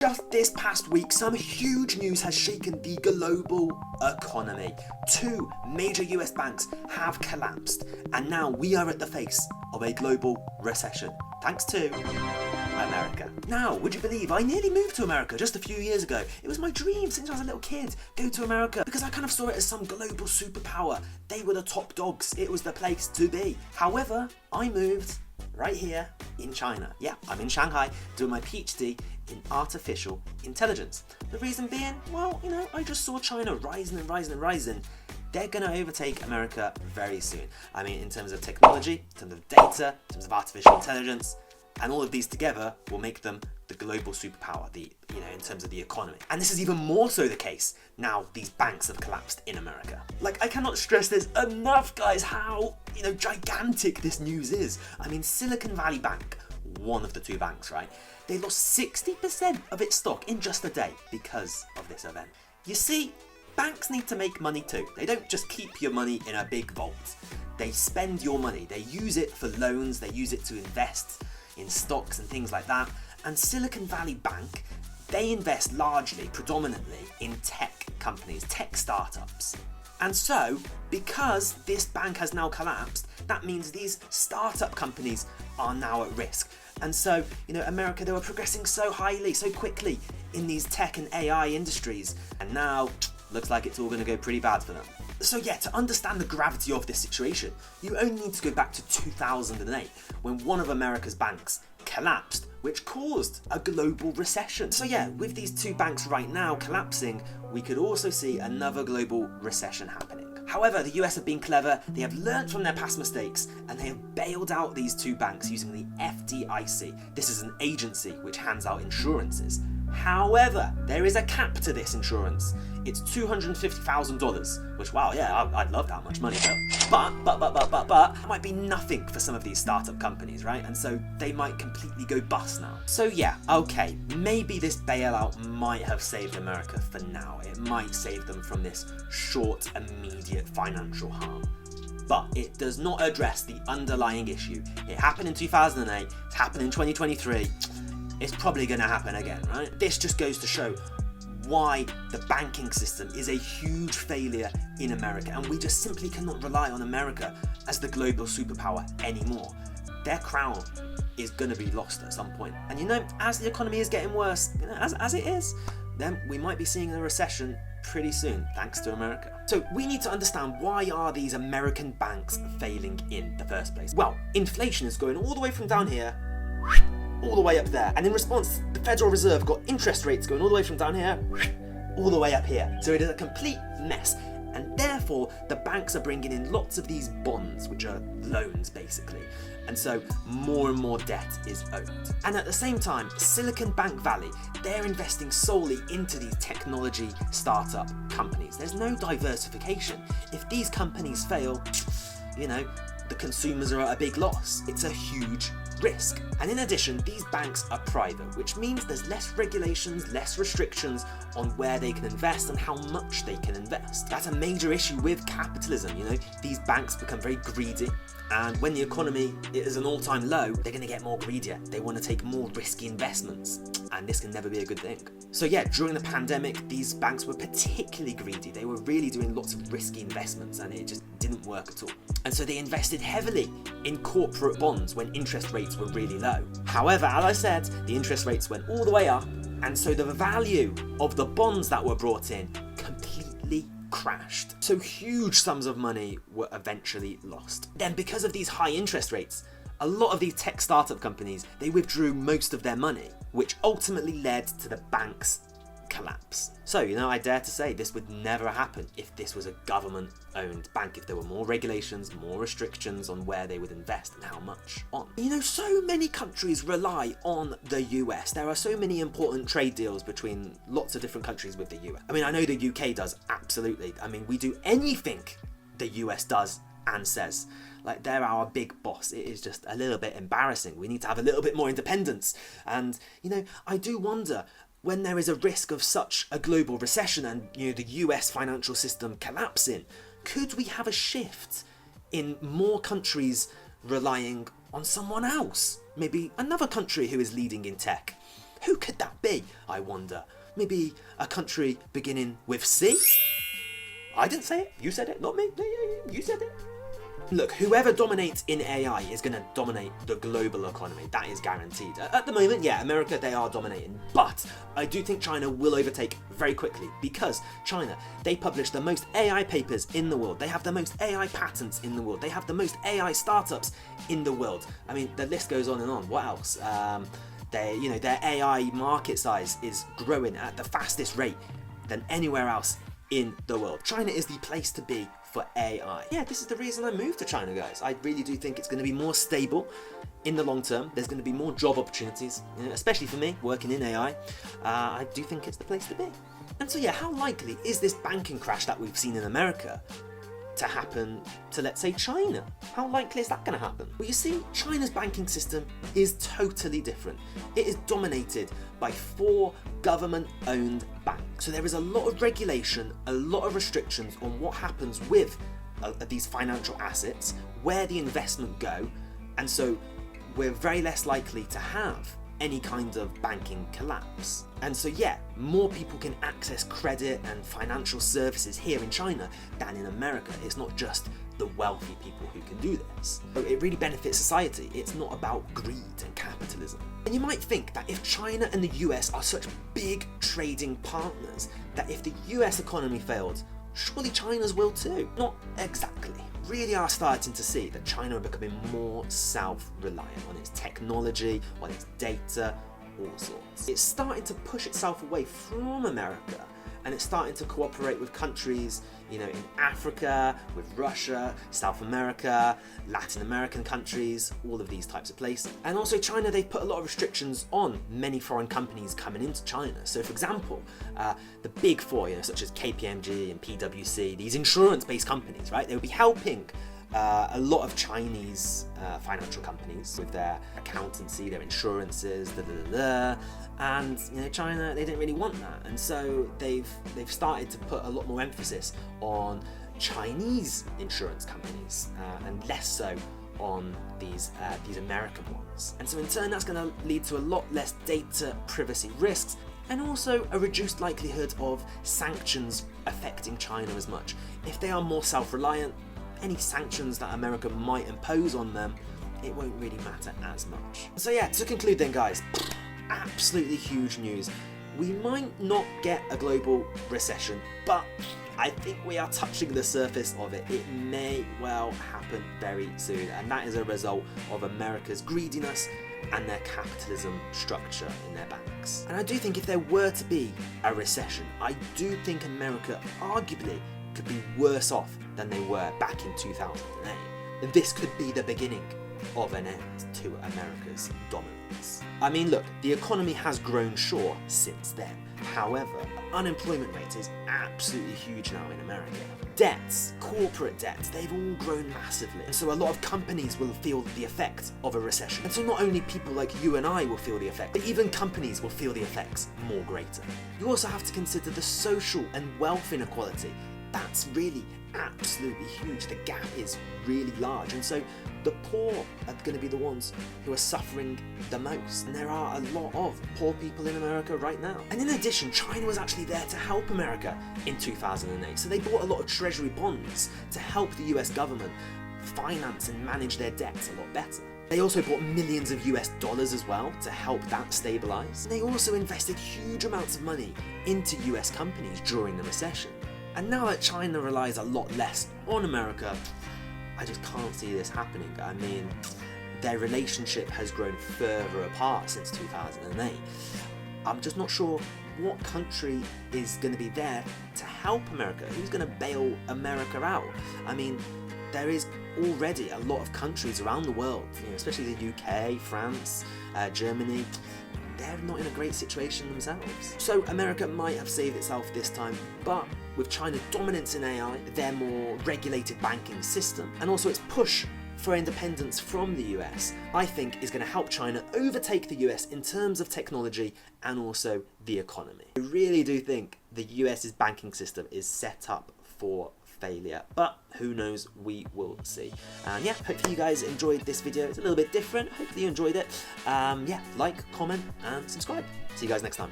Just this past week, some huge news has shaken the global economy. Two major US banks have collapsed, and now we are at the face of a global recession, thanks to America. Now, would you believe I nearly moved to America just a few years ago? It was my dream since I was a little kid, go to America, because I kind of saw it as some global superpower. They were the top dogs, it was the place to be. However, I moved right here in China. Yeah, I'm in Shanghai doing my PhD in artificial intelligence. The reason being, well, I just saw China rising and rising and rising. They're going to overtake America very soon. I mean, in terms of technology, in terms of data, in terms of artificial intelligence, and all of these together will make them the global superpower, in terms of the economy. And this is even more so the case now these banks have collapsed in America. Like, I cannot stress this enough, guys, how, gigantic this news is. I mean, Silicon Valley Bank, one of the two banks, right? They lost 60% of its stock in just a day because of this event. You see, banks need to make money too. They don't just keep your money in a big vault. They spend your money. They use it for loans. They use it to invest in stocks and things like that. And Silicon Valley Bank, they invest largely, predominantly in tech companies, tech startups. And so, because this bank has now collapsed, that means these startup companies are now at risk. And so, America, they were progressing so highly, so quickly in these tech and AI industries. And now, looks like it's all going to go pretty bad for them. So yeah, to understand the gravity of this situation, you only need to go back to 2008, when one of America's banks collapsed, which caused a global recession. So yeah, with these two banks right now collapsing, we could also see another global recession happening. However, the US have been clever, they have learnt from their past mistakes, and they have bailed out these two banks using the FDIC. This is an agency which hands out insurances. However, there is a cap to this insurance. It's $250,000, which, wow, yeah, I'd love that much money, but that might be nothing for some of these startup companies, right? And so they might completely go bust now. So yeah, okay, maybe this bailout might have saved America for now. It might save them from this short, immediate financial harm. But it does not address the underlying issue. It happened in 2008, it's happened in 2023, it's probably going to happen again, right? This just goes to show why the banking system is a huge failure in America, and we just simply cannot rely on America as the global superpower anymore. Their crown is going to be lost at some point. And as the economy is getting worse, as it is, then we might be seeing a recession pretty soon, thanks to America. So we need to understand, why are these American banks failing in the first place? Well, inflation is going all the way from down here all the way up there. And in response, the Federal Reserve got interest rates going all the way from down here all the way up here. So it is a complete mess. And therefore, the banks are bringing in lots of these bonds, which are loans basically. And so more and more debt is owed. And at the same time, Silicon Bank Valley, they're investing solely into these technology startup companies. There's no diversification. If these companies fail, the consumers are at a big loss. It's a huge risk. And in addition, these banks are private, which means there's less regulations, less restrictions on where they can invest and how much they can invest. That's a major issue with capitalism. These banks become very greedy, and when the economy is an all-time low, they're going to get more greedier. They want to take more risky investments, and this can never be a good thing. So yeah, during the pandemic, these banks were particularly greedy. They were really doing lots of risky investments, and it just didn't work at all. And so they invested heavily in corporate bonds when interest rates were really low. However, as I said, the interest rates went all the way up, and so the value of the bonds that were brought in completely crashed. So huge sums of money were eventually lost. Then, because of these high interest rates, a lot of these tech startup companies, they withdrew most of their money, which ultimately led to the bank's collapse. So, I dare to say this would never happen if this was a government-owned bank, if there were more regulations, more restrictions on where they would invest and how much on. So many countries rely on the US. There are so many important trade deals between lots of different countries with the US. I know the UK does, absolutely. We do anything the US does and says. Like, they're our big boss. It is just a little bit embarrassing. We need to have a little bit more independence. And, I do wonder, when there is a risk of such a global recession and the US financial system collapsing, could we have a shift in more countries relying on someone else? Maybe another country who is leading in tech. Who could that be, I wonder? Maybe a country beginning with C? I didn't say it. You said it, not me. You said it. Look, whoever dominates in AI is going to dominate the global economy. That is guaranteed. At the moment, yeah, America, they are dominating. But I do think China will overtake very quickly, because China, they publish the most AI papers in the world. They have the most AI patents in the world. They have the most AI startups in the world. I mean, the list goes on and on. What else? Their AI market size is growing at the fastest rate than anywhere else in the world. China is the place to be for AI. Yeah, this is the reason I moved to China, guys. I really do think it's going to be more stable in the long term. There's going to be more job opportunities, especially for me, working in AI. I do think it's the place to be. And so yeah, how likely is this banking crash that we've seen in America to happen to, let's say, China? How likely is that going to happen? Well, you see, China's banking system is totally different. It is dominated by 4 government-owned banks. So there is a lot of regulation, a lot of restrictions on what happens with these financial assets, where the investment go, and so we're very less likely to have any kind of banking collapse. And so yeah, more people can access credit and financial services here in China than in America. It's not just the wealthy people who can do this. So it really benefits society. It's not about greed and capitalism. And you might think that if China and the US are such big trading partners, that if the US economy failed, surely China's will too. Not exactly. Really are starting to see that China are becoming more self-reliant on its technology, on its data, all sorts. It's starting to push itself away from America, and it's starting to cooperate with countries, in Africa, with Russia, South America, Latin American countries, all of these types of places. And also China, they've put a lot of restrictions on many foreign companies coming into China. So for example, the big 4, such as KPMG and PwC, these insurance-based companies, right? They would be helping a lot of Chinese financial companies with their accountancy, their insurances, and China, they didn't really want that, and so they've started to put a lot more emphasis on Chinese insurance companies and less so on these American ones. And so in turn, that's going to lead to a lot less data privacy risks, and also a reduced likelihood of sanctions affecting China as much. If they are more self-reliant, any sanctions that America might impose on them, it won't really matter as much. So yeah, to conclude then, guys, absolutely huge news. We might not get a global recession, but I think we are touching the surface of it. It may well happen very soon, and that is a result of America's greediness and their capitalism structure in their banks. And I do think if there were to be a recession, I do think America arguably could be worse off than they were back in 2008. And this could be the beginning of an end to America's dominance. I mean, look, the economy has grown, sure, since then. However, the unemployment rate is absolutely huge now in America. Debts, corporate debts, they've all grown massively. And so a lot of companies will feel the effect of a recession. And so not only people like you and I will feel the effect, but even companies will feel the effects more greater. You also have to consider the social and wealth inequality. That's really absolutely huge. The gap is really large, and so the poor are going to be the ones who are suffering the most. And there are a lot of poor people in America right now. And in addition, China was actually there to help America in 2008. So they bought a lot of treasury bonds to help the US government finance and manage their debts a lot better. They also bought millions of US dollars as well to help that stabilize. And they also invested huge amounts of money into US companies during the recession. And now that China relies a lot less on America, I just can't see this happening. I mean, their relationship has grown further apart since 2008. I'm just not sure what country is going to be there to help America. Who's going to bail America out? I mean, there is already a lot of countries around the world, especially the UK, France, Germany. They're not in a great situation themselves. So America might have saved itself this time, but with China's dominance in AI, their more regulated banking system, and also its push for independence from the US, I think is going to help China overtake the US in terms of technology and also the economy. I really do think the US's banking system is set up for failure. But who knows, we will see. And yeah, hopefully you guys enjoyed this video. It's a little bit different. Hopefully you enjoyed it. Yeah, like, comment, and subscribe. See you guys next time.